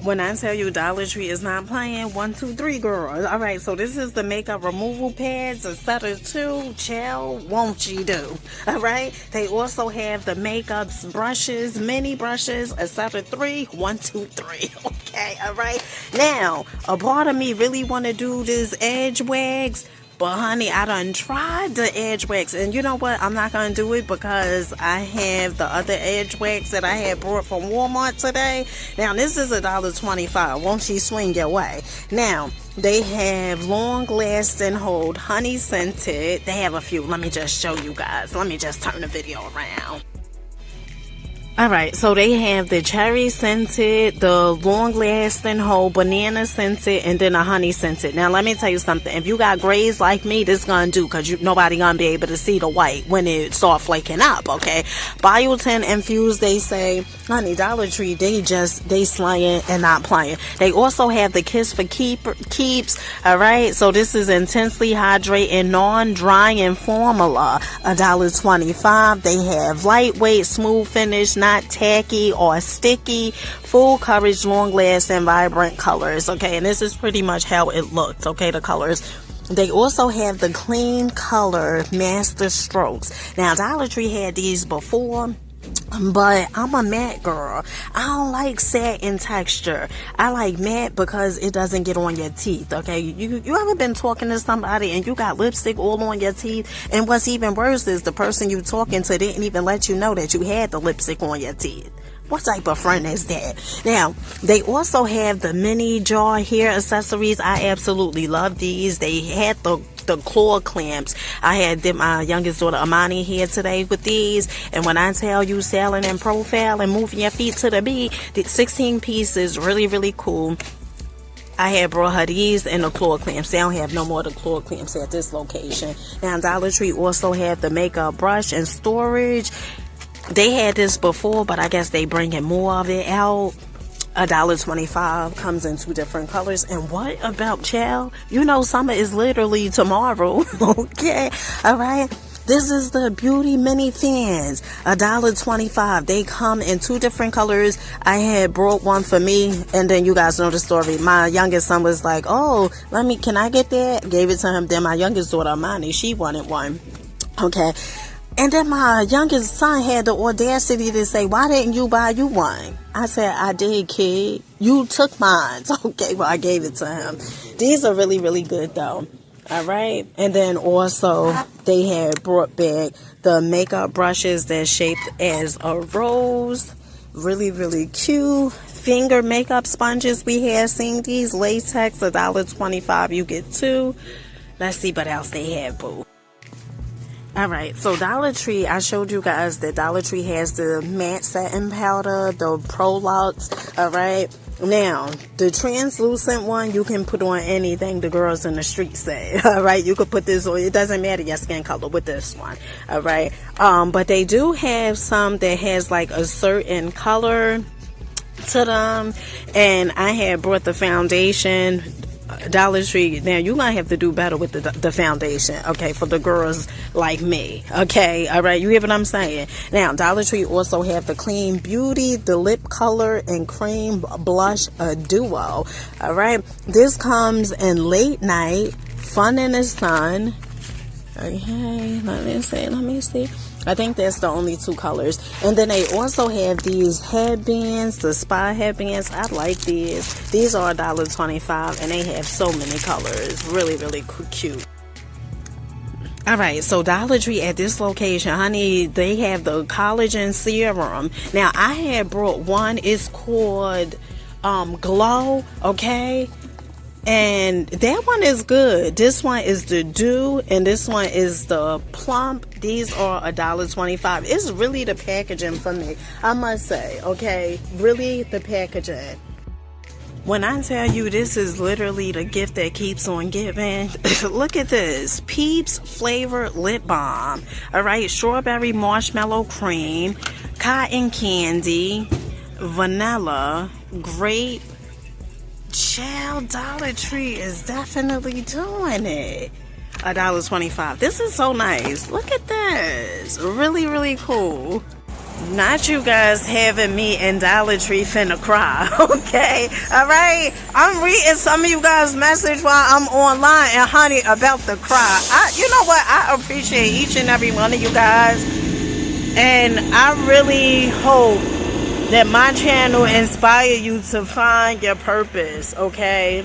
When I tell you Dollar Tree is not playing, 1, 2, 3, girl. All right, so this is the makeup removal pads, a set of 2. Chill, won't you do? All right, they also have the makeup brushes, mini brushes, a set of 3. 1, 2, 3. Okay, all right. Now, a part of me really want to do this edge wags. But honey, I done tried the edge wax, and you know what? I'm not gonna do it because I have the other edge wax that I had brought from Walmart today. Now this is $1.25. Won't she swing your way? Now they have long lasting hold, honey scented. They have a few. Let me just show you guys. Let me just turn the video around. Alright, so they have the cherry scented, the long lasting whole, banana scented, and then a honey scented. Now let me tell you something. If you got grays like me, this gonna do, because nobody gonna be able to see the white when it start flaking up, okay? Biotin infused, they say. Honey, Dollar Tree, they slaying and not playing. They also have the Kiss for Keeps, alright? So this is intensely hydrating, non-drying formula, $1.25. They have lightweight, smooth finish, not tacky or sticky, full coverage, long lasting, vibrant colors. Okay, and this is pretty much how it looks. Okay, the colors. They also have the clean color master strokes. Now Dollar Tree had these before, but I'm a matte girl. I don't like satin texture. I like matte because it doesn't get on your teeth, okay? You ever been talking to somebody and you got lipstick all on your teeth? And what's even worse is the person you talking to didn't even let you know that you had the lipstick on your teeth. What type of friend is that? Now, they also have the mini jar hair accessories. I absolutely love these. They had the claw clamps. I did my youngest daughter Amani here today with these, and when I tell you sailing in profile and moving your feet to the beat, the 16 pieces, really cool. I had brought her these and the claw clamps. They don't have no more of the claw clamps at this location. Now Dollar Tree also have the makeup brush and storage. They had this before, but I guess they bringing more of it out. $1.25, comes in 2 different colors. And what about child? You know summer is literally tomorrow. Okay, all right. This is the beauty mini fans, $1.25. They come in 2 different colors. I had brought one for me, and then you guys know the story. My youngest son was like, "Oh, can I get that?" Gave it to him. Then my youngest daughter Amani, she wanted one. Okay. And then my youngest son had the audacity to say, "Why didn't you buy you one?" I said, "I did, kid. You took mine." Okay, well, I gave it to him. These are really good, though. All right. And then also, they had brought back the makeup brushes that's shaped as a rose. Really cute. Finger makeup sponges. We have seen these. Latex, $1.25. You get 2. Let's see what else they have, boo. Alright, so Dollar Tree, I showed you guys that Dollar Tree has the matte satin powder, the Prolux, alright? Now, the translucent one, you can put on anything the girls in the street say, alright? You could put this on, it doesn't matter your skin color with this one, alright? But they do have some that has like a certain color to them, and I had brought the foundation. Dollar Tree, now you're gonna have to do better with the foundation, okay, for the girls like me, okay, all right, you hear what I'm saying? Now Dollar Tree also have the Clean Beauty, the lip color and cream blush, a duo, all right. This comes in late night, fun in the sun. Okay, let me see. I think that's the only 2 colors. And then they also have these headbands, the spa headbands. I like these. These are $1.25, and they have so many colors. Really cute. Alright, so Dollar Tree at this location, honey, they have the collagen serum. Now, I had brought one. It's called Glow, okay? And that one is good. This one is the Dew, and this one is the Plump. These are $1.25. It's really the packaging for me, I must say, okay? Really the packaging. When I tell you this is literally the gift that keeps on giving, look at this. Peeps flavored lip balm. Alright, strawberry marshmallow cream, cotton candy, vanilla, grape. Child, Dollar Tree is definitely doing it. $1.25. This is so nice. Look at this. Really cool. Not you guys having me in Dollar Tree finna cry, okay? All right? I'm reading some of you guys' message while I'm online, and honey, about to cry. You know what? I appreciate each and every one of you guys, and I really hope that my channel inspire you to find your purpose, okay?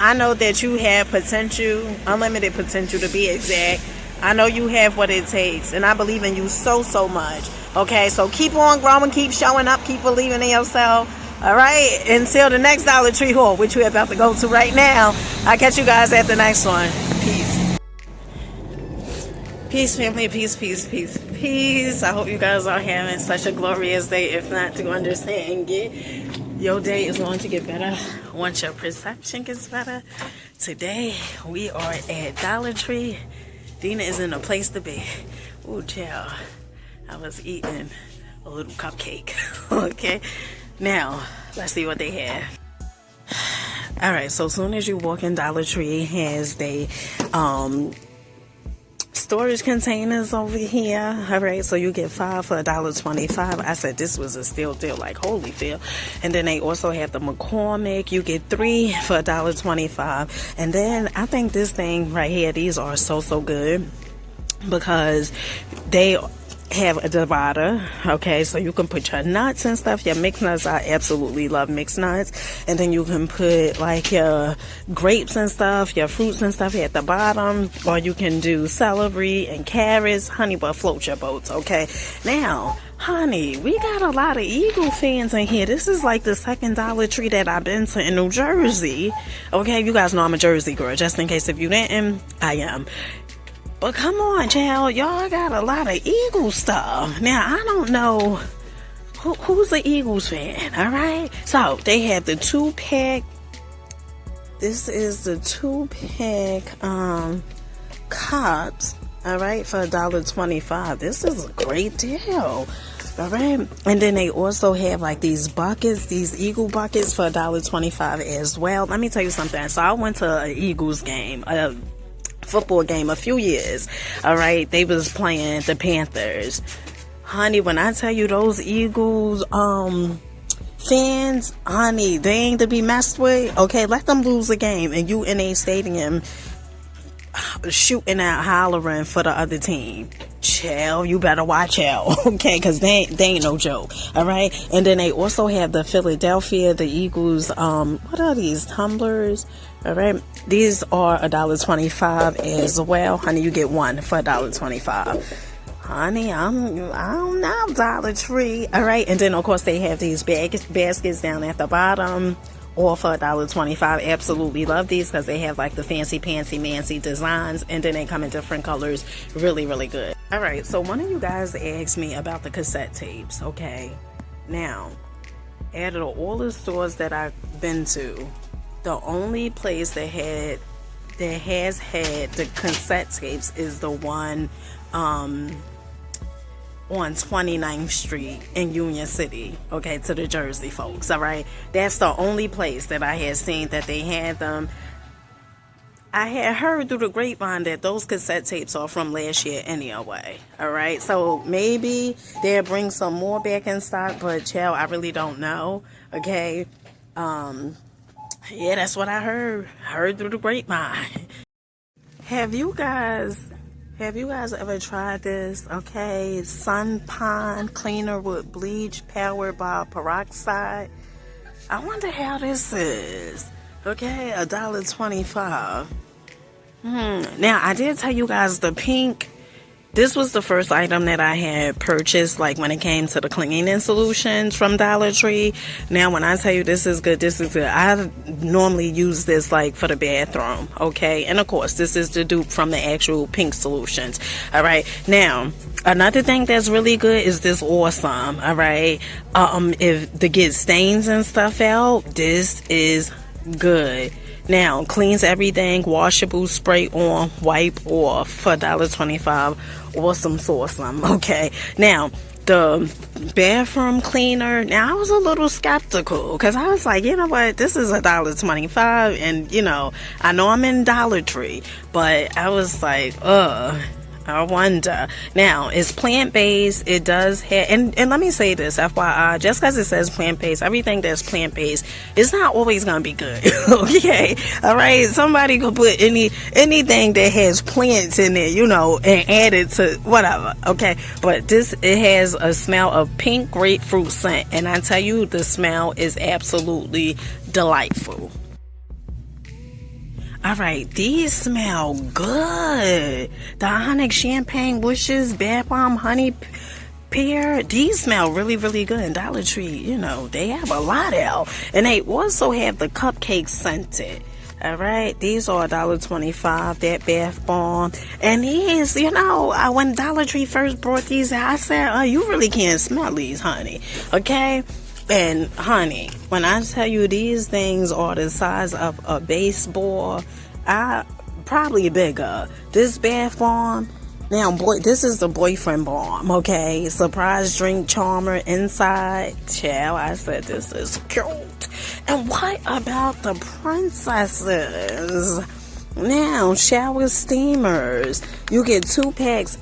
I know that you have potential, unlimited potential to be exact. I know you have what it takes, and I believe in you so much. Okay, so keep on growing, keep showing up, keep believing in yourself. All right, until the next Dollar Tree haul, which we're about to go to right now. I'll catch you guys at the next one. Peace. Peace, family. Peace. I hope you guys are having such a glorious day. If not, to understand and get, your day is going to get better once your perception gets better. Today, we are at Dollar Tree. Dina is in a place to be. Ooh, child. I was eating a little cupcake. Okay. Now, let's see what they have. Alright, so as soon as you walk in, Dollar Tree has the storage containers over here. Alright, so you get 5 for $1.25. I said this was a steal deal, like holy feel. And then they also have the McCormick. You get 3 for $1.25. And then I think this thing right here, these are so good because they have a divider, okay, so you can put your nuts and stuff, your mixed nuts. I absolutely love mixed nuts. And then you can put like your grapes and stuff, your fruits and stuff at the bottom, or you can do celery and carrots. Honey, but float your boats, okay? Now, honey, we got a lot of Eagle fans in here. This is like the second Dollar Tree that I've been to in New Jersey, okay? You guys know I'm a Jersey girl, just in case if you didn't, I am. But come on, child, y'all got a lot of Eagles stuff. Now, I don't know who's the Eagles fan, all right? So, they have the 2-pack. This is the 2-pack cups, all right, for $1.25. This is a great deal, all right? And then they also have like these buckets, these Eagle buckets for $1.25 as well. Let me tell you something. So, I went to an Eagles game, football game a few years, all right? They was playing the Panthers. Honey, when I tell you those Eagles fans, honey, they ain't to be messed with, okay? Let them lose a game and you in a stadium shooting out, hollering for the other team. Chill, you better watch out, okay? Because they ain't no joke, all right? And then they also have the Philadelphia, the Eagles, what are these, tumblers? All right, these are $1.25 as well. Honey, you get 1 for $1.25. Honey, I don't know, Dollar Tree. All right, and then of course they have these baskets down at the bottom, all for $1.25. Absolutely love these because they have like the fancy mancy designs, and then they come in different colors. Really good. All right, so one of you guys asked me about the cassette tapes. Okay, now out of all the stores that I've been to, the only place that has had the cassette tapes is the one on 29th Street in Union City, okay, to the Jersey folks, all right? That's the only place that I had seen that they had them. I had heard through the grapevine that those cassette tapes are from last year anyway, all right? So maybe they'll bring some more back in stock, but child, I really don't know, okay? Yeah, that's what I heard through the grapevine. Have you guys ever tried this? Okay, Sun Pond cleaner with bleach powered by peroxide. I wonder how this is. Okay, $1.25. Now I did tell you guys the pink. This was the first item that I had purchased, like when it came to the cleaning solutions from Dollar Tree. Now, when I tell you this is good, this is good. I normally use this like for the bathroom, okay? And of course, this is the dupe from the actual pink solutions, all right? Now, another thing that's really good is this awesome, all right? If to get stains and stuff out, this is good. Now, cleans everything, washable, spray on, wipe off for $1.25. Awesome, okay? Now, the bathroom cleaner, now I was a little skeptical because I was like, you know what, this is $1.25, and you know, I know I'm in Dollar Tree, but I was like, I wonder. Now, it's plant-based. It does have, and let me say this, FYI, just because it says plant-based, everything that's plant-based, it's not always going to be good. Okay? All right? Somebody could put anything that has plants in it, you know, and add it to whatever. Okay? But it has a smell of pink grapefruit scent. And I tell you, the smell is absolutely delightful. Alright, these smell good. The Onyx Champagne Wishes Bath Bomb Honey Pear, these smell really, really good. And Dollar Tree, you know, they have a lot out. And they also have the cupcake scented. Alright, these are $1.25, that bath bomb. And these, you know, when Dollar Tree first brought these out, I said, oh, you really can't smell these, honey. Okay? And honey, when I tell you these things are the size of a baseball, probably bigger. This bath bomb, now boy, this is the boyfriend bomb, okay? Surprise drink charmer inside. Child, I said this is cute. And what about the princesses? Now, shower steamers. You get 2 packs.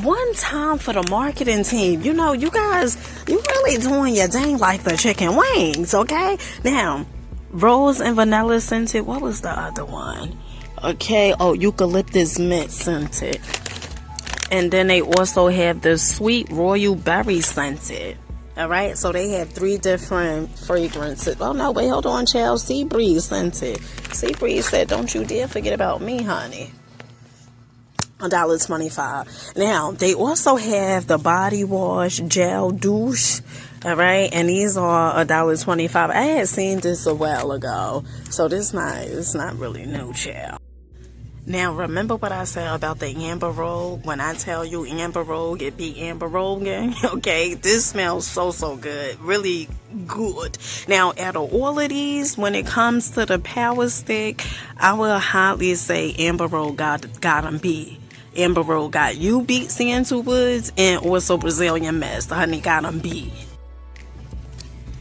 One time for the marketing team. You know, you guys, you really doing your thing like the chicken wings, okay? Now, rose and vanilla scented. What was the other one? Okay, oh, eucalyptus mint scented. And then they also have the sweet royal berry scented. Alright, so they have 3 different fragrances. Oh no, wait, hold on, child. Sea breeze scented. Sea breeze said, don't you dare forget about me, honey. $1.25. Now, they also have the body wash gel douche. Alright, and these are $1.25. I had seen this a while ago. So it's not really new, child. Now, remember what I said about the Amber Roll? When I tell you Amber Roll, it be Amber Roll again. Okay, this smells so good. Really good. Now, out of all of these, when it comes to the Power Stick, I will highly say Amber Roll got them beat. Amber Roll got you beat, Santa Woods, and also Brazilian Mist. Honey got them beat.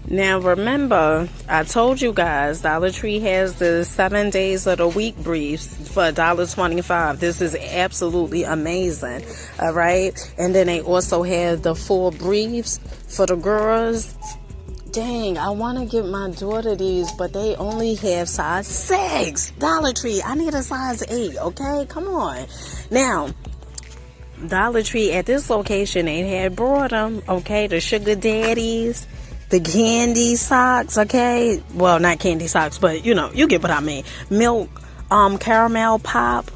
Now remember, I told you guys, Dollar Tree has the 7 days of the week briefs for $1.25. This is absolutely amazing. Alright? And then they also have the 4 briefs for the girls. Dang, I want to get my daughter these, but they only have size 6. Dollar Tree, I need a size 8, okay? Come on. Now, Dollar Tree at this location, they had brought them, okay? The Sugar Daddies. The candy socks, okay? Well, not candy socks, but you know, you get what I mean. Milk, caramel pop.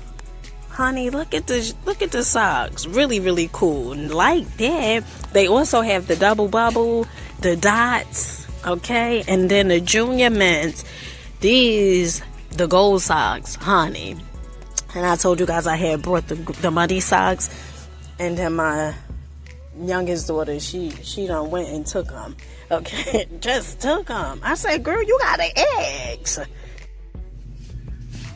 Honey, look at the socks. Really, really cool. Like that, they also have the double bubble, the dots, okay? And then the junior mints. These, the gold socks, honey. And I told you guys I had brought the muddy socks. And then my youngest daughter, she done went and took them. Okay, just took them. I said, girl, you got the eggs.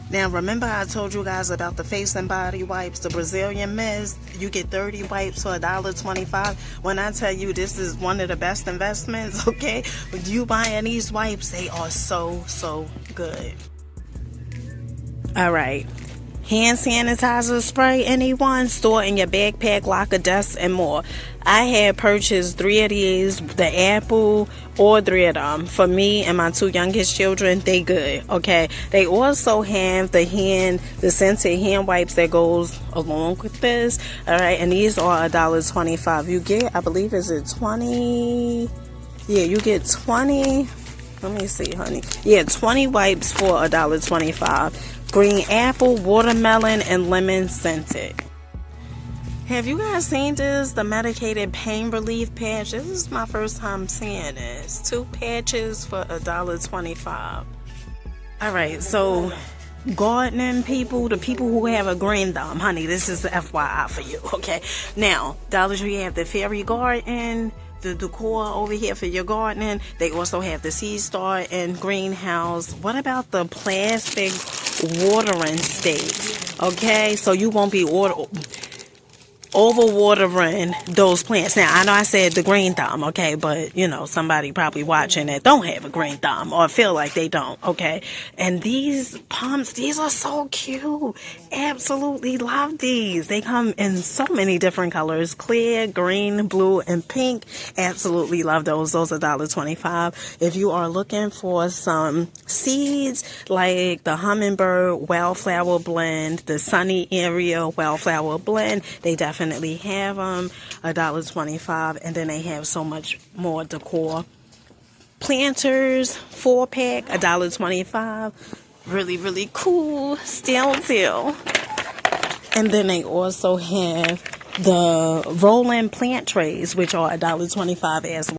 Now, remember I told you guys about the face and body wipes, the Brazilian Mist. You get 30 wipes for $1.25. When I tell you this is one of the best investments, okay? When you buying these wipes, they are so good. All right. Hand sanitizer spray, anyone? Store in your backpack, locker, desk, and more. I had purchased 3 of these, the Apple, or 3 of them. For me and my 2 youngest children, they good, okay? They also have the scented hand wipes that goes along with this, all right? And these are $1.25. You get, I believe, is it 20? Yeah, you get 20. Let me see, honey. Yeah, 20 wipes for $1.25. Green apple, watermelon, and lemon scented. Have you guys seen this? The medicated pain relief patch. This is my first time seeing this. 2 patches for $1.25. Alright, so gardening people, the people who have a green thumb, honey, this is the FYI for you, okay? Now, Dollar Tree have the fairy garden, the decor over here for your gardening. They also have the Seed Star and greenhouse. What about the plastic watering stakes? Okay, so you won't be overwatering those plants. Now, I know I said the green thumb, okay, but you know, somebody probably watching that don't have a green thumb or feel like they don't, okay. And these pumps, these are so cute. Absolutely love these. They come in so many different colors: clear, green, blue, and pink. Absolutely love those. Those are $1.25. If you are looking for some seeds like the hummingbird wildflower blend, the sunny area wildflower blend, they definitely have them. $1.25. And then they have so much more decor. Planters 4-pack, $1.25. Really, really cool. Still. And then they also have the rolling plant trays, which are $1.25 as well.